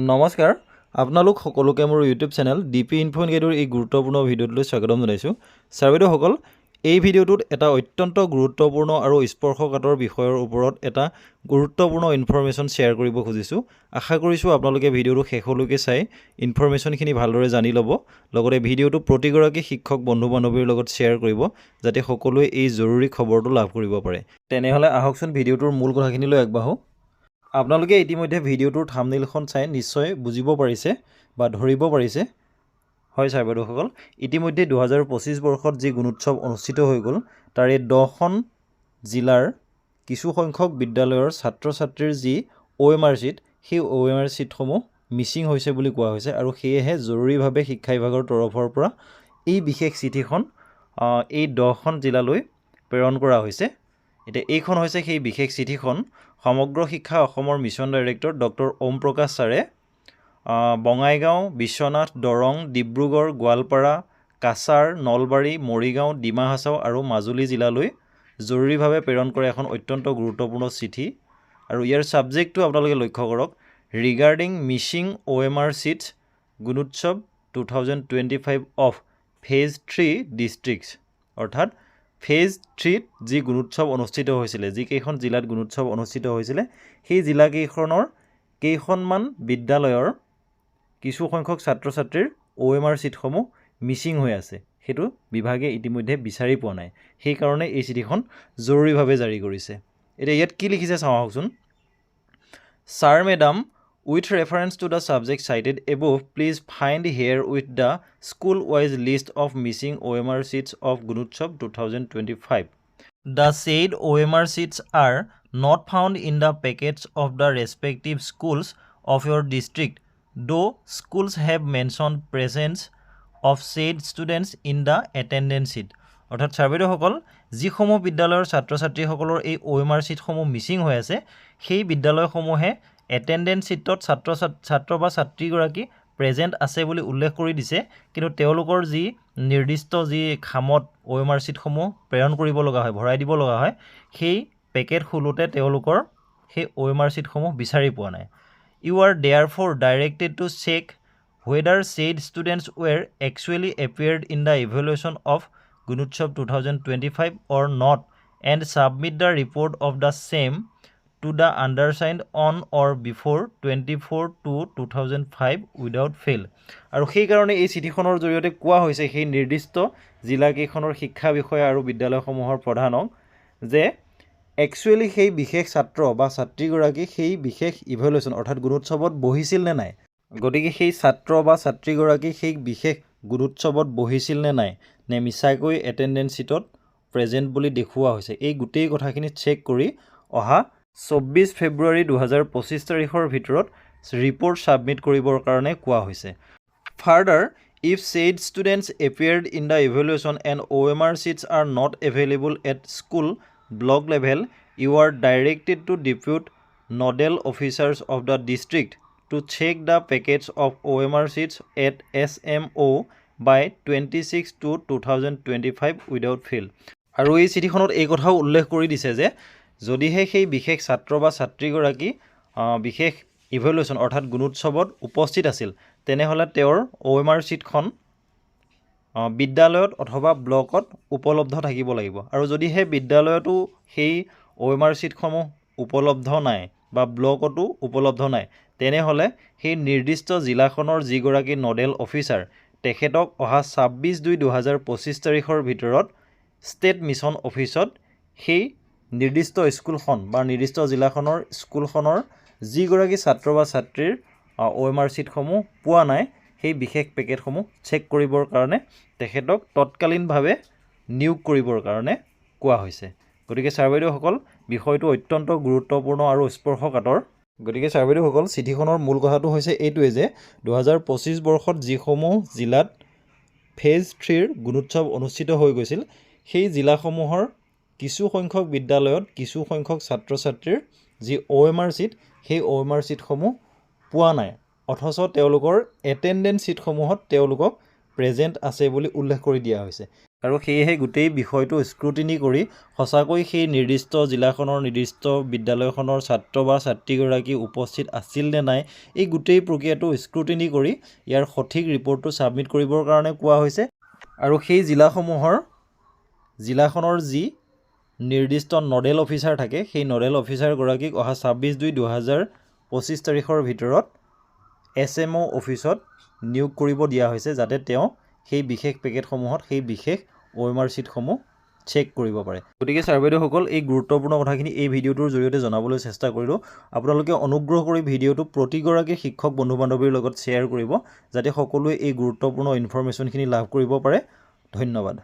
নমস্কাৰ আপোনালোক সকলোকে মোৰ ইউটিউব চেনেল ডিপি ইনফো এডুকেটৰ এই গুৰুত্বপূৰ্ণ ভিডিঅ'টোলৈ স্বাগতম জনাইছোঁ। ছাৰ বাইদেউসকল, এই ভিডিঅ'টোত এটা অত্যন্ত গুৰুত্বপূৰ্ণ আৰু স্পৰ্শকাতৰ বিষয়ৰ ওপৰত এটা গুৰুত্বপূৰ্ণ ইনফৰমেশ্যন শ্বেয়াৰ কৰিব খুজিছোঁ। আশা কৰিছোঁ আপোনালোকে ভিডিঅ'টো শেষলৈকে চাই ইনফৰমেশ্যনখিনি ভালদৰে জানি ল'ব। লগতে ভিডিঅ'টো প্ৰতিগৰাকী শিক্ষক বন্ধু বান্ধৱীৰ লগত শ্বেয়াৰ কৰিব যাতে সকলোৱে এই জৰুৰী খবৰটো লাভ কৰিব পাৰে। তেনেহ'লে আহকচোন ভিডিঅ'টোৰ মূল কথাখিনিলৈ আগবাঢ়োঁ। আপোনালোকে ইতিমধ্যে ভিডিঅ'টোৰ থাম্বনেইলখন চাই নিশ্চয় বুজিব পাৰিছে বা ধৰিব পাৰিছে। হয় ছাৰ বাইদেউসকল, ইতিমধ্যে 2025 বৰ্ষত যি গুণোৎসৱ অনুষ্ঠিত হৈ গ'ল তাৰে 10খন জিলাৰ কিছু সংখ্যক বিদ্যালয়ৰ ছাত্ৰ ছাত্ৰীৰ যি OMR শ্বীট, সেই OMR শ্বীটসমূহ মিচিং হৈছে বুলি কোৱা হৈছে আৰু সেয়েহে জৰুৰীভাৱে শিক্ষা বিভাগৰ তৰফৰ পৰা এই বিশেষ চিঠিখন এই 10খন জিলালৈ প্ৰেৰণ কৰা হৈছে। এতিয়া এইখন হৈছে সেই বিশেষ চিঠিখন। সমগ্ৰ শিক্ষা অসমৰ মিছন ডাইৰেক্টৰ ডক্টৰ ওম প্ৰকাশ ছাৰে বঙাইগাঁও, বিশ্বনাথ, দৰং, ডিব্ৰুগড়, গোৱালপাৰা, কাছাৰ, নলবাৰী, মৰিগাঁও, ডিমা হাছাও আৰু মাজুলী জিলালৈ জৰুৰীভাৱে প্ৰেৰণ কৰা এখন অত্যন্ত গুৰুত্বপূৰ্ণ চিঠি। আৰু ইয়াৰ ছাবজেক্টটো আপোনালোকে লক্ষ্য কৰক, regarding missing OMR sheets Gunotsav 2025 of phase 3 districts, অৰ্থাৎ ফেজ 3ত যি গুণোৎসৱ অনুষ্ঠিত হৈছিলে, যিকেইখন জিলাত গুণোৎসৱ অনুষ্ঠিত হৈছিলে, সেই জিলাকেইখনৰ কেইখনমান বিদ্যালয়ৰ কিছু সংখ্যক ছাত্ৰ ছাত্ৰীৰ OMR শ্বীটসমূহ মিচিং হৈ আছে। সেইটো বিভাগে ইতিমধ্যে বিচাৰি পোৱা নাই, সেইকাৰণে এই চিঠিখন জৰুৰীভাৱে জাৰি কৰিছে। এতিয়া ইয়াত কি লিখিছে চাওঁ আহকচোন। Sir madam, with reference to the subject cited above, please find here with the school-wise list of missing OMR sheets of Gunotsav 2025. The said OMR sheets are not found in the packets of the respective schools of your district, though schools have mentioned presence of said students in the attendance sheet. অৰ্থাৎ sir বাইদেউসকল, যিসমূহ বিদ্যালয়ৰ ছাত্ৰ ছাত্ৰীসকলৰ এই OMR শ্বীটসমূহ Mising হৈ আছে, সেই বিদ্যালয়সমূহে এটেণ্ডেঞ্চ শ্বীটত ছাত্ৰ বা ছাত্ৰীগৰাকী প্ৰেজেণ্ট আছে বুলি উল্লেখ কৰি দিছে, কিন্তু তেওঁলোকৰ যি নিৰ্দিষ্ট যি খামত OMR শ্বীটসমূহ প্ৰেৰণ কৰিব লগা হয়, ভৰাই দিব লগা হয়, সেই পেকেট খোলোতে তেওঁলোকৰ সেই OMR শ্বীটসমূহ বিচাৰি পোৱা নাই। You are therefore directed to check whether said students were actually appeared in the evaluation of Gunotsav 2025 or not, and submit the report of the same to the undersigned on or before 24/2/2005 without fail. আৰু সেইকাৰণে এই চিঠিখনৰ জৰিয়তে কোৱা হৈছে সেই নিৰ্দিষ্ট জিলাকেইখনৰ শিক্ষা বিষয়া আৰু বিদ্যালয়সমূহৰ প্ৰধানক যে একচুৱেলি সেই বিশেষ ছাত্ৰ বা ছাত্ৰীগৰাকী সেই বিশেষ ইভেলুৱেশ্যন অৰ্থাৎ গুণোৎসৱত বহিছিল নে নাই। গতিকে সেই ছাত্ৰ বা ছাত্ৰীগৰাকী সেই বিশেষ গুণোৎসৱত বহিছিল নে নাই, নে মিছাকৈ এটেণ্ডেঞ্চ শ্বীটত প্ৰেজেণ্ট বুলি দেখুওৱা হৈছে, এই গোটেই কথাখিনি চেক কৰি অহা 24 ফেব্ৰুৱাৰী 2025 তাৰিখৰ ভিতৰত ৰিপৰ্ট ছাবমিট কৰিবৰ কাৰণে কোৱা হৈছে। Further, if said students appeared in the evaluation and OMR sheets are not available at school block level, you are directed to depute nodal officers of the district to check the packets of OMR sheets at SMO by 26/2/2025 without fail. আৰু এই চিঠিখনত এই কথাও উল্লেখ কৰি দিছে যে যদিহে সেই বিশেষ ছাত্ৰ বা ছাত্ৰীগৰাকী বিশেষ ইভেলুৱেশ্যন অৰ্থাৎ গুণোৎসৱত উপস্থিত আছিল, তেনেহ'লে তেওঁৰ OMR শ্বীটখন বিদ্যালয়ত অথবা ব্লকত উপলব্ধ থাকিব লাগিব। আৰু যদিহে বিদ্যালয়তো সেই OMR শ্বীটসমূহ উপলব্ধ নাই বা ব্লকতো উপলব্ধ নাই, তেনেহ'লে সেই নিৰ্দিষ্ট জিলাখনৰ যিগৰাকী নডেল অফিচাৰ, তেখেতক অহা 26/2/2025 তাৰিখৰ ভিতৰত ষ্টেট মিছন অফিচত সেই নিৰ্দিষ্ট স্কুলখন বা নিৰ্দিষ্ট জিলাখনৰ স্কুলখনৰ যিগৰাকী ছাত্ৰ বা ছাত্ৰীৰ OMR শ্বীটসমূহ পোৱা নাই, সেই বিশেষ পেকেটসমূহ চেক কৰিবৰ কাৰণে তেখেতক তৎকালীনভাৱে নিয়োগ কৰিবৰ কাৰণে কোৱা হৈছে। গতিকে ছাৰ বাইদেউসকল, বিষয়টো অত্যন্ত গুৰুত্বপূৰ্ণ আৰু স্পৰ্শকাতৰ। গতিকে ছাৰ বাইদেউসকল, চিঠিখনৰ মূল কথাটো হৈছে এইটোৱে যে 2025 বৰ্ষত যিসমূহ জিলাত ফেজ 3ৰ গুণোৎসৱ অনুষ্ঠিত হৈ গৈছিল, সেই জিলাসমূহৰ কিছু সংখ্যক বিদ্যালয়ত কিছু সংখ্যক ছাত্ৰ ছাত্ৰীৰ যি OMR শ্বীট, সেই OMR শ্বীটসমূহ পোৱা নাই, অথচ তেওঁলোকৰ এটেণ্ডেঞ্চ শ্বীটসমূহত তেওঁলোকক প্ৰেজেণ্ট আছে বুলি উল্লেখ কৰি দিয়া হৈছে। আৰু সেয়েহে গোটেই বিষয়টো স্ক্ৰুটিনি কৰি সঁচাকৈ সেই নিৰ্দিষ্ট জিলাখনৰ নিৰ্দিষ্ট বিদ্যালয়খনৰ ছাত্ৰ বা ছাত্ৰীগৰাকী উপস্থিত আছিল নে নাই এই গোটেই প্ৰক্ৰিয়াটো স্ক্ৰুটিনি কৰি ইয়াৰ সঠিক ৰিপৰ্টটো ছাবমিট কৰিবৰ কাৰণে কোৱা হৈছে। আৰু সেই জিলাখনৰ যি নিৰ্দিষ্ট নডেল অফিচাৰ থাকে সেই নডেল অফিচাৰগৰাকীক অহা 26/2/2025 তাৰিখৰ ভিতৰত SMO অফিচত নিয়োগ কৰিব দিয়া হৈছে, যাতে তেওঁ সেই বিশেষ পেকেটসমূহত সেই বিশেষ OMR ছিটসমূহ চেক কৰিব পাৰে। গতিকে ছাৰ বাইদেউসকল, এই গুৰুত্বপূৰ্ণ কথাখিনি এই ভিডিঅ'টোৰ জৰিয়তে জনাবলৈ চেষ্টা কৰিলোঁ। আপোনালোকে অনুগ্ৰহ কৰি ভিডিঅ'টো প্ৰতিগৰাকী শিক্ষক বন্ধু বান্ধৱীৰ লগত শ্বেয়াৰ কৰিব, যাতে সকলোৱে এই গুৰুত্বপূৰ্ণ ইনফৰ্মেশ্যনখিনি লাভ কৰিব পাৰে। ধন্যবাদ।